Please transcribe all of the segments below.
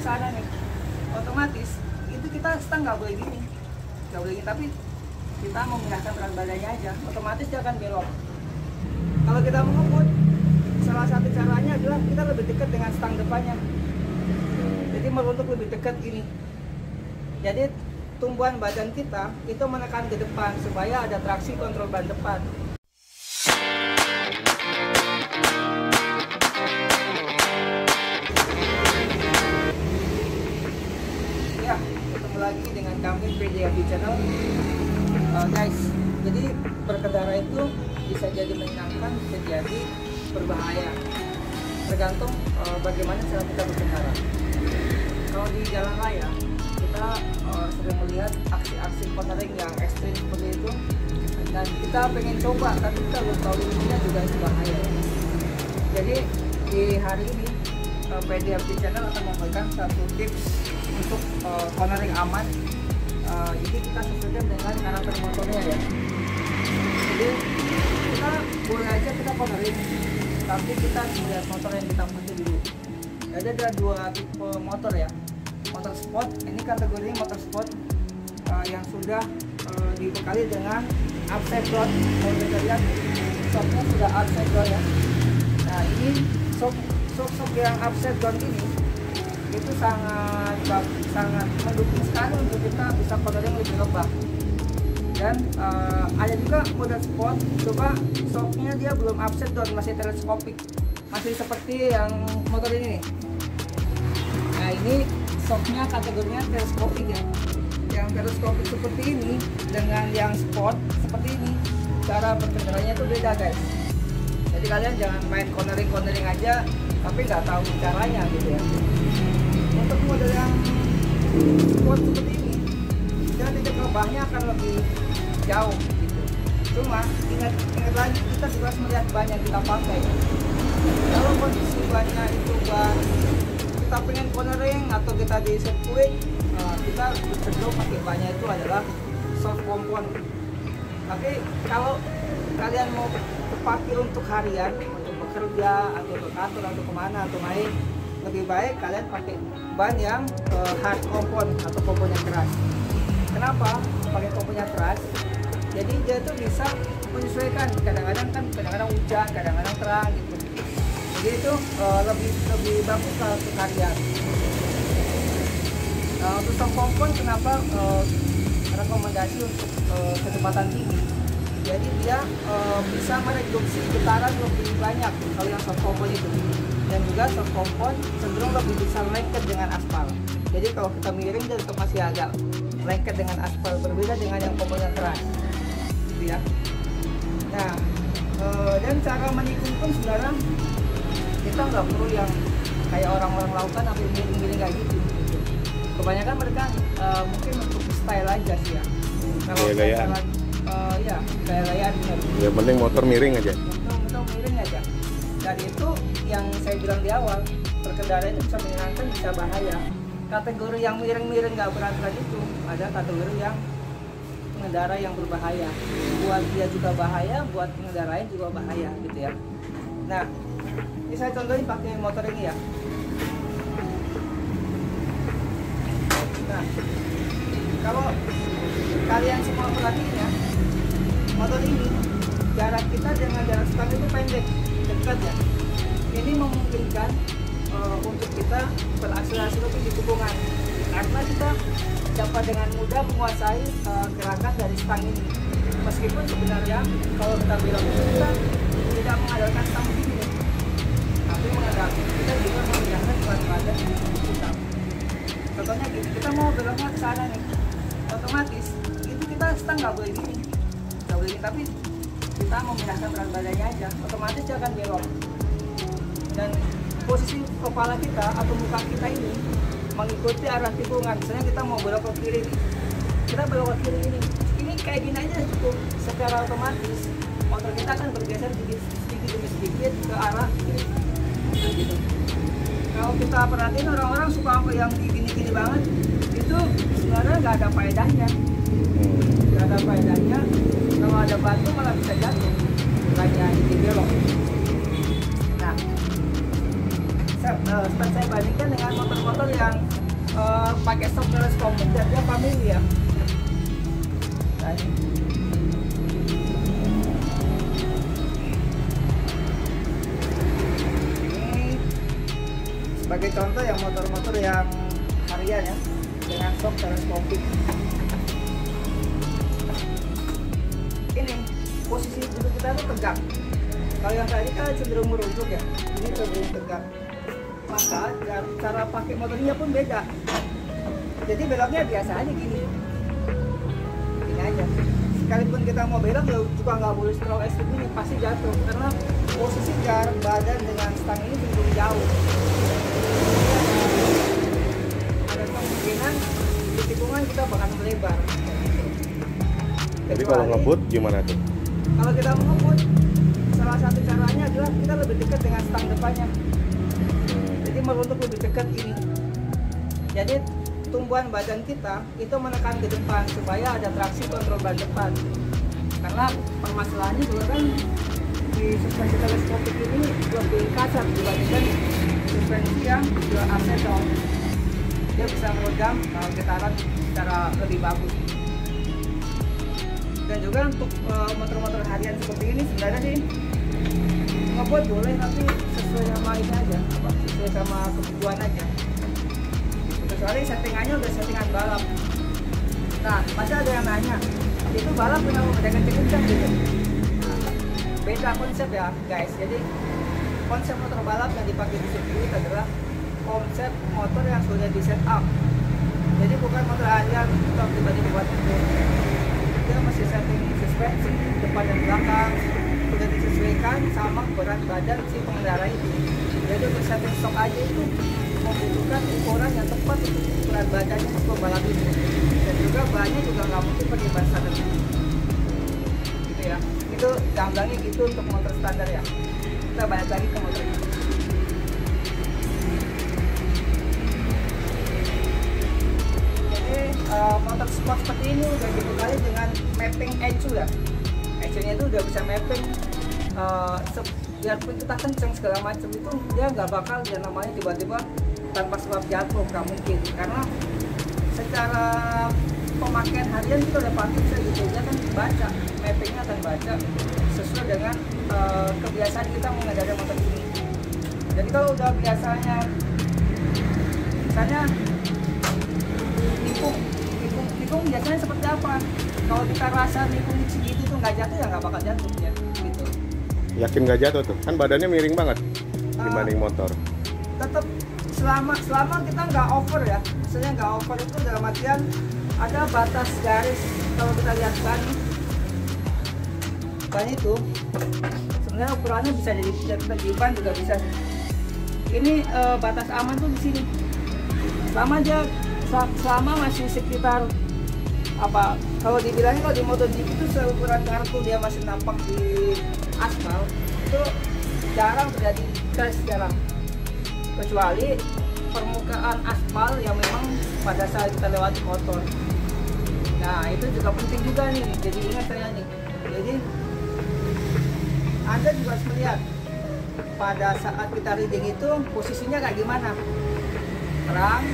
ke sana nih, otomatis itu kita stang nggak boleh gini, tapi kita memindahkan berat badannya aja, otomatis dia akan belok. Kalau kita mau ngebut, salah satu caranya adalah kita lebih dekat dengan stang depannya. Jadi meruntuk lebih dekat ini. Jadi tumbuhan badan kita itu menekan ke depan supaya ada traksi kontrol ban depan. Ya, ketemu lagi dengan kami PD Channel. Guys, jadi berkendara itu bisa jadi menyenangkan, bisa jadi berbahaya. Tergantung bagaimana cara kita berkendara. Kalau di jalan raya, kita sering melihat aksi-aksi cornering yang ekstrim seperti itu, dan kita pengen coba, tapi kita belum tahu ilmunya juga itu bahaya. Jadi di hari ini PD Channel akan memberikan satu tips untuk cornering aman. Jadi kita sesuaikan dengan karakter motornya ya. Jadi kita boleh aja kita cornering, tapi kita lihat motor yang kita pakai dulu. Jadi ada dua tipe motor ya. Motor sport, ini kategorinya motor sport yang sudah dibekali dengan upside down. Kalau kita lihat shocknya sudah upside down ya. Nah ini shock yang upside down ini itu sangat mendukung sekali untuk kita bisa cornering lebih lembab. Dan ada juga mode sport, coba shocknya dia belum upside down, masih teleskopik, masih seperti yang motor ini nih. Nah ini shocknya kategorinya teleskopik ya. Yang teleskopik seperti ini dengan yang sport seperti ini, cara berkendaranya itu beda guys. Jadi kalian jangan main cornering aja tapi nggak tahu caranya gitu ya. Untuk model yang sport seperti ini, dia titik rebahnya akan lebih jauh gitu. Cuma ingat lagi, kita juga harus melihat ban yang kita pakai. Kalau kondisi bannya itu ban kita pengen cornering atau kita di sirkuit, kita cenderung pakai bannya itu adalah soft compound. Tapi kalau kalian mau pakai untuk harian, untuk bekerja atau ke kantor atau kemana atau main, lebih baik kalian pakai ban yang hard compound atau komponen keras. Kenapa pakai komponen keras? Jadi dia itu bisa menyesuaikan, kadang-kadang hujan, kadang-kadang terang gitu. Jadi itu lebih bagus kalau untuk harian. Untuk soft compound kenapa rekomendasi untuk kecepatan tinggi? Jadi dia bisa mereduksi getaran lebih banyak kalau yang soft compound itu. Dan juga soft compound cenderung lebih bisa lengket dengan aspal. Jadi kalau kita miring dia tetap masih agak lengket dengan aspal, berbeda dengan yang komponen keras gitu ya. Nah dan cara menikung pun sebenarnya kita nggak perlu yang kayak orang-orang lautan tapi miring-miring kayak gitu. Kebanyakan mereka mungkin untuk style aja sih ya. Kalau gaya-gayaan ya gaya-gayaan ya, penting motor miring aja. Motor miring aja. Dan itu yang saya bilang di awal, berkendara itu bisa menyenangkan, bisa bahaya. Kategori yang miring-miring nggak berat-berat itu ada kategori yang pengendara yang berbahaya. Buat dia juga bahaya, buat pengendara juga bahaya gitu ya. Nah, ini saya contohin pakai motor ini ya. Nah, kalau kalian semua perhatiin ya, motor ini jarak kita dengan jarak stang itu pendek, dekat ya. Ini memungkinkan untuk kita berakselerasi lebih di tikungan, karena kita dapat dengan mudah menguasai gerakan dari stang ini. Meskipun sebenarnya kalau kita bilang kita tidak mengandalkan stang begini, tapi kita juga menggunakan berat badan kita. Contohnya gini, kita mau beloknya ke sana nih, otomatis itu kita stang nggak boleh gini, tapi kita memindahkan berat badannya aja, otomatis dia akan belok. Dan posisi kepala kita atau muka kita ini mengikuti arah tikungan. Misalnya kita mau belok ke kiri nih, kita belok ke kiri ini kayak gini aja cukup. Secara otomatis motor kita akan bergeser sedikit demi sedikit ke arah kiri gitu. Kalau kita perhatiin orang-orang suka yang gini-gini banget, itu sebenarnya nggak ada faedahnya. Nggak ada faedahnya. Kalau ada batu malah bisa jatuh, bukannya ini belok. Nah, saya bandingkan dengan motor-motor yang pakai stop teleskopik dan dia familiar. Nah, ini sebagai contoh yang motor-motor yang harian ya dengan shock teleskopik. Ini posisi duduk kita tuh tegak. Kalau yang tadi kan cenderung meruntuk ya, ini cenderung tegak. Maka cara pakai motornya pun beda. Jadi beloknya biasa aja gini aja. Sekalipun kita mau belok ya juga nggak boleh terlalu ekstrim, ini pasti jatuh karena posisi jarak badan dengan stang ini belum jauh. Ada kemungkinan di tikungan kita bakal melebar. Jadi kalau ngebut gimana tuh? Kalau kita mau ngebut, salah satu caranya adalah kita lebih dekat dengan stang depannya. Jadi meruntuk lebih dekat ini. Jadi tumbuhan badan kita itu menekan ke depan supaya ada traksi kontrol ban depan. Karena permasalahannya juga kan di suspensi teleskopik ini lebih kasar dibandingkan suspensi yang juga aseton. Dia bisa meredam getaran secara lebih bagus. Dan juga untuk motor-motor harian seperti ini sebenarnya sih ngebuat boleh, tapi sesuai sama ini aja, sesuai sama kebutuhan aja. Kecuali settingannya udah settingan balap. Nah, pasti ada yang nanya, itu balap punya kenceng-kenceng gitu. Nah, beda konsep ya guys. Jadi konsep motor balap yang dipakai di sirkuit adalah konsep motor yang sudah di set up. Jadi bukan motor harian atau tiba-tiba buat itu. Dia masih setting suspensi depan dan belakang, sudah disesuaikan sama berat badan si pengendara itu. Jadi untuk setting stok aja itu membutuhkan ukuran yang tepat untuk ukuran badannya untuk balap ini. Dan juga bahannya juga nggak mungkin pakai ban standar gitu ya. Itu gamblangnya gitu untuk motor standar ya. Kita balik lagi ke motor ini. Jadi motor sport seperti ini udah dibekali dengan mapping ECU ya. ECU-nya itu udah bisa mapping biarpun kita kenceng segala macam itu dia nggak bakal dia namanya tiba-tiba tanpa sebab jatuh, nggak mungkin. Karena secara pemakaian harian kita udah pasti gitu, dia kan baca mappingnya akan baca sesuai dengan kebiasaan kita mengendarai motor ini. Jadi kalau udah biasanya misalnya nikung biasanya seperti apa, kalau kita rasa nikung segitu tuh nggak jatuh ya nggak bakal jatuh ya gitu. Yakin nggak jatuh tuh? Kan badannya miring banget dibanding motor. Tetap selama kita nggak over ya, misalnya nggak over itu dalam artian ada batas garis. Kalau kita lihat ban itu sebenarnya ukurannya bisa jadi ban juga bisa. Ini batas aman tuh di sini. Selama masih sekitar apa? Kalau dibilangnya kalau di MotoGP itu seukuran kartu dia masih nampak di aspal itu jarang terjadi crash, jarang. Kecuali permukaan aspal yang memang pada saat kita lewati motor. Nah itu juga penting juga nih, jadi ingat saya nih. Jadi Anda juga harus melihat pada saat kita riding itu posisinya kayak gimana, terang,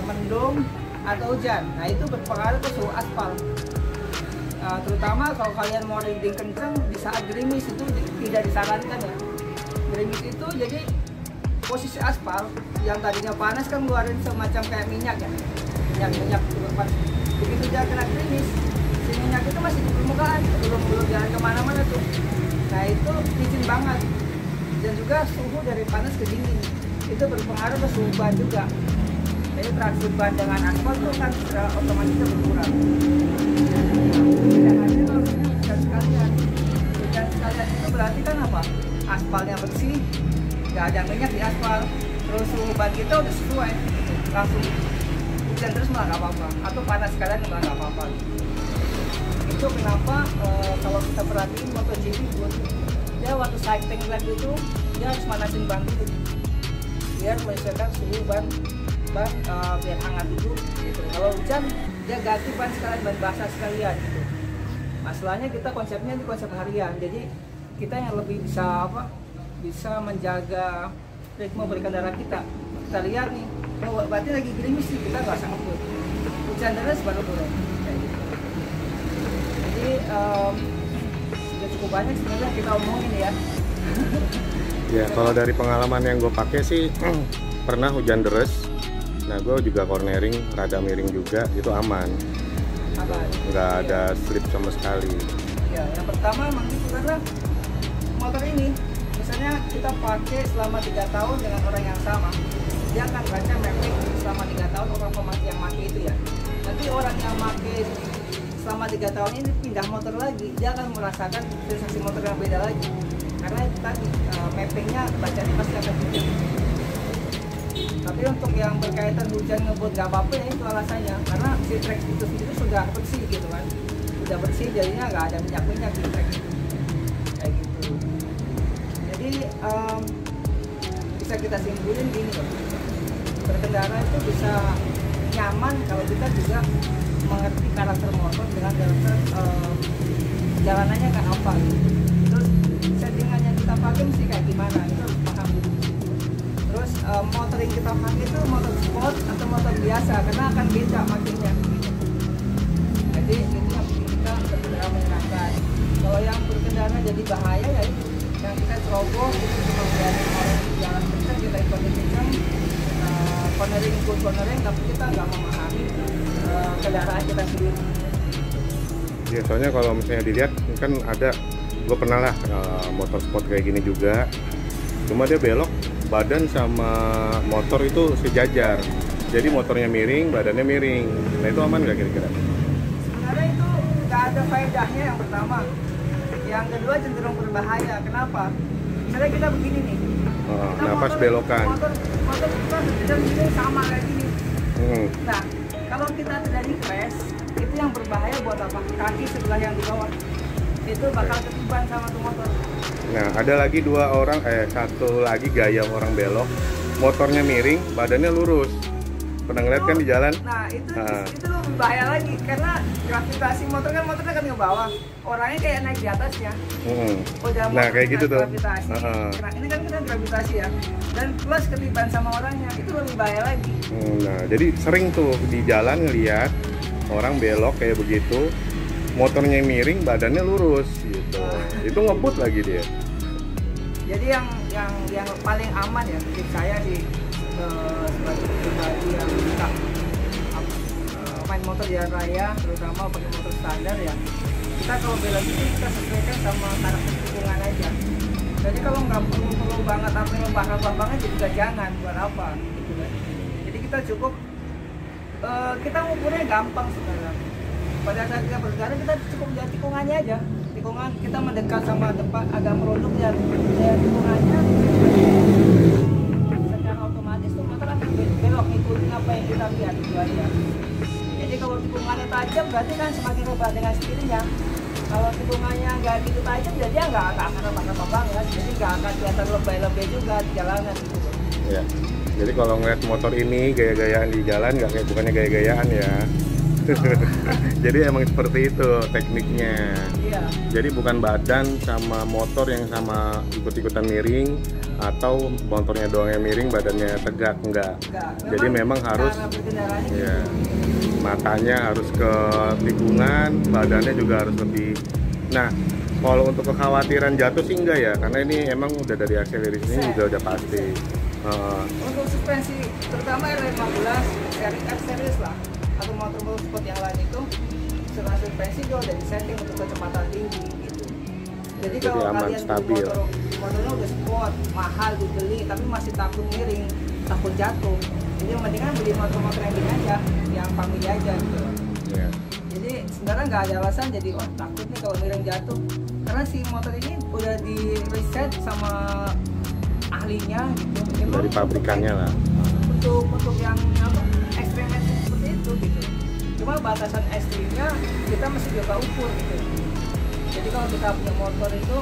mendung, atau hujan. Nah itu berpengaruh ke suhu aspal. Terutama kalau kalian mau riding kenceng di saat gerimis itu tidak disarankan ya. Gerimis itu jadi posisi aspal yang tadinya panas kan ngeluarin semacam kayak minyak ya, minyak lepas. Begitu dia kena gerimis, si minyak itu masih di permukaan, belum jalan kemana-mana tuh. Nah itu licin banget. Dan juga suhu dari panas ke dingin itu berpengaruh ke suhu ban juga. Jadi traksi ban dengan aspal itu kan secara otomatis berkurang. Jangan kalau hujan sekalian. Hujan sekalian itu berarti kan apa? Aspalnya bersih, nggak ada minyak di aspal, terus suhu ban kita udah sesuai, langsung hujan terus malah nggak apa-apa, atau panas sekalian malah nggak apa-apa. Itu kenapa kalau kita perhatiin MotoGP pun dia waktu cycling lap itu dia harus manasin ban dulu biar menyesuaikan suhu ban biar hangat dulu gitu. Kalau hujan dia ganti ban sekalian, ban basah sekalian gitu. Masalahnya kita konsepnya di konsep harian, jadi kita yang lebih bisa bisa menjaga ritme berkendara kita. Kita lihat nih Oh, berarti lagi gerimis sih, kita nggak usah ngebut. Hujan deras baru boleh. Kayak gitu. Jadi sudah cukup banyak sebenarnya kita omongin ya. Ya kalau dari pengalaman yang gue pakai sih pernah hujan deres. Nah gue juga cornering, rada miring juga, itu aman. Nggak ada slip sama sekali. Ya, yang pertama memang itu karena motor ini, misalnya kita pakai selama 3 tahun dengan orang yang sama, dia akan baca mapping selama 3 tahun orang pemakai yang pakai itu ya. Nanti orang yang pakai selama 3 tahun ini pindah motor lagi, dia akan merasakan sensasi motor yang beda lagi. Karena itu tadi mappingnya bacanya pasti akan beda. Tapi untuk yang berkaitan hujan ngebut gak apa-apa ya itu alasannya, karena si track itu sendiri sudah bersih gitu kan, udah bersih jadinya nggak ada minyak-minyak di track itu kayak gitu. Jadi bisa kita simpulin gini loh, berkendara itu bisa nyaman kalau kita juga mengerti karakter motor dengan karakter jalanannya kayak apa gitu. Terus settingan yang kita pakai mesti kayak gimana itu harus paham dulu. Terus motor yang kita pakai itu motor sport atau motor biasa karena akan beda makanya. Jadi ini yang bikin kita berkendara menyenangkan. Kalau yang berkendara jadi bahaya ya itu yang kita ceroboh itu cuma biarin orang jalan kencang kita ikutin kencang, cornering tapi kita nggak memahami kendaraan kita sendiri. Ya soalnya kalau misalnya dilihat kan ada, gue pernah lah motor sport kayak gini juga, cuma dia belok badan sama motor itu sejajar, jadi motornya miring, badannya miring. Nah itu aman nggak kira-kira? Sebenarnya itu nggak ada faedahnya yang pertama. Yang kedua cenderung berbahaya. Kenapa? Misalnya kita begini nih. Nah pas belokan. Motor kita sedang gini sama kayak gini. Nah kalau kita terjadi crash, itu yang berbahaya buat apa? Kaki sebelah yang di bawah itu bakal ketiban sama tuh motor. Nah ada lagi satu lagi gaya orang belok, motornya miring, badannya lurus. Pernah ngeliat kan di jalan? Nah itu lebih bahaya lagi karena gravitasi motor kan ke bawah, orangnya kayak naik di atasnya. Nah kayak gitu tuh. Gravitasi. Nah, ini kan kita gravitasi ya, dan plus ketiban sama orangnya itu lebih bahaya lagi. Nah jadi sering tuh di jalan ngeliat orang belok kayak begitu, motornya miring, badannya lurus gitu. Itu ngebut lagi dia. Jadi yang paling aman ya menurut saya sih sebagai pribadi yang suka main motor di jalan raya, terutama pakai motor standar ya. Kita kalau belok itu kita sesuaikan sama karakter lingkungan aja. Jadi kalau nggak perlu banget apa yang lebah banget juga jangan, buat apa gitu kan. Jadi kita cukup kita ngukurnya gampang sekarang. Pada saat kita berkendara kita cukup lihat tikungannya aja. Tikungan kita mendekat sama tempat agak merunduk ya tikungannya. Secara otomatis tuh motor akan belok ikutin apa yang kita lihat itu aja. Jadi kalau tikungannya tajam berarti kan semakin rebah dengan sendirinya. Kalau tikungannya nggak gitu tajam jadi ya nggak akan apa-apa banget. Jadi nggak akan kelihatan lebay-lebay juga di jalanan gitu. Iya. Jadi kalau ngeliat motor ini gaya-gayaan di jalan bukannya gaya-gayaan ya. Jadi emang seperti itu tekniknya. Iya. Jadi bukan badan sama motor yang sama ikut-ikutan miring atau motornya doang yang miring badannya tegak, enggak. Jadi memang harus ya, matanya harus ke tikungan, badannya juga harus lebih. Nah, kalau untuk kekhawatiran jatuh sih enggak ya, karena ini emang udah dari akseleris ini juga udah pasti. Untuk suspensi terutama R15 seri F series lah atau motor sport yang lain itu setelah suspensi juga udah disetting untuk kecepatan tinggi gitu. Jadi kalau kalian stabil. motornya udah sport, mahal dibeli tapi masih takut miring, takut jatuh. Jadi yang penting kan beli motor-motor yang gini aja, yang family aja gitu. Yeah. Jadi sebenarnya nggak ada alasan jadi takut nih kalau miring jatuh. Karena si motor ini udah di reset sama ahlinya gitu. Dari pabrikannya lah. Untuk yang eksperimen seperti itu gitu. Cuma batasan ekstrimnya kita mesti coba ukur gitu. Jadi kalau kita punya motor itu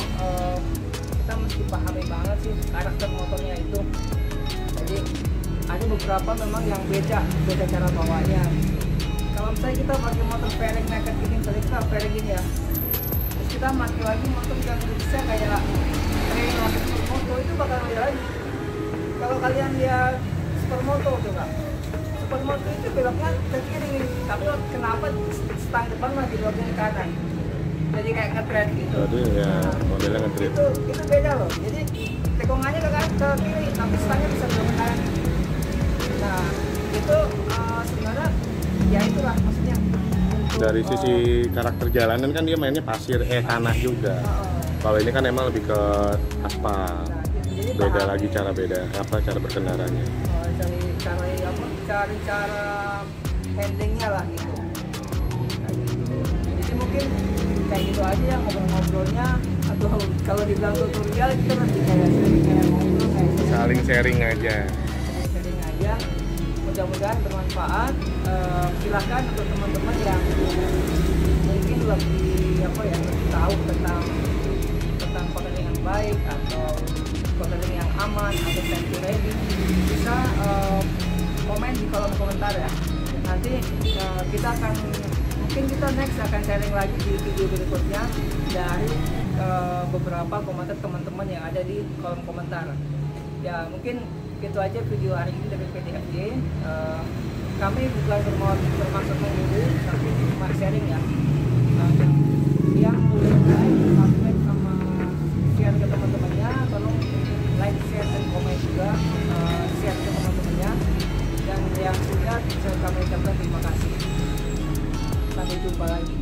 kita mesti pahami banget sih karakter motornya itu. Jadi ada beberapa memang yang beda cara bawanya. Kalau misalnya kita pakai motor fairing naked gini, misalnya kita fairing gini ya, terus kita pakai lagi motor yang bisa kayak trail motor itu bakal beda lagi. Kalau kalian lihat supermoto tuh Kak. Supermoto itu beloknya ke kiri, tapi kenapa stang depan malah dibeloknya ke kanan? Jadi kayak nge-thread gitu. Jadi ya modelnya nge-thread. Itu beda loh. Jadi tekongannya ke kiri, tapi stangnya bisa belok ke kanan. Nah itu sebenarnya ya itulah maksudnya. Dari sisi karakter jalanan kan dia mainnya pasir, tanah juga. Kalau ini kan emang lebih ke aspal. Nah, jadi Beda lagi cara berkendaranya. Cari cara handlingnya lah gitu. Nah, gitu. Jadi mungkin kayak gitu aja ya ngobrol-ngobrolnya, atau kalau dibilang tutorial kita nanti kayak ngobrol kayak Saling sharing aja. sharing aja. Mudah-mudahan bermanfaat. Silakan untuk teman-teman yang mungkin lebih lebih tahu tentang pedagang yang baik atau pedagang yang aman atau safety ready, bisa komen di kolom komentar ya. Nanti kita next akan sharing lagi di video berikutnya dari beberapa komentar teman-teman yang ada di kolom komentar. Ya mungkin gitu aja video hari ini dari PDFJ. Kami bukan bermaksud menggurui, tapi cuma sharing ya. Yang boleh like, subscribe sama share ke teman-temannya, tolong like, share, dan komen juga, share ke teman-temannya. Dan yang sudah bisa kami ucapkan terima kasih. Sampai jumpa lagi.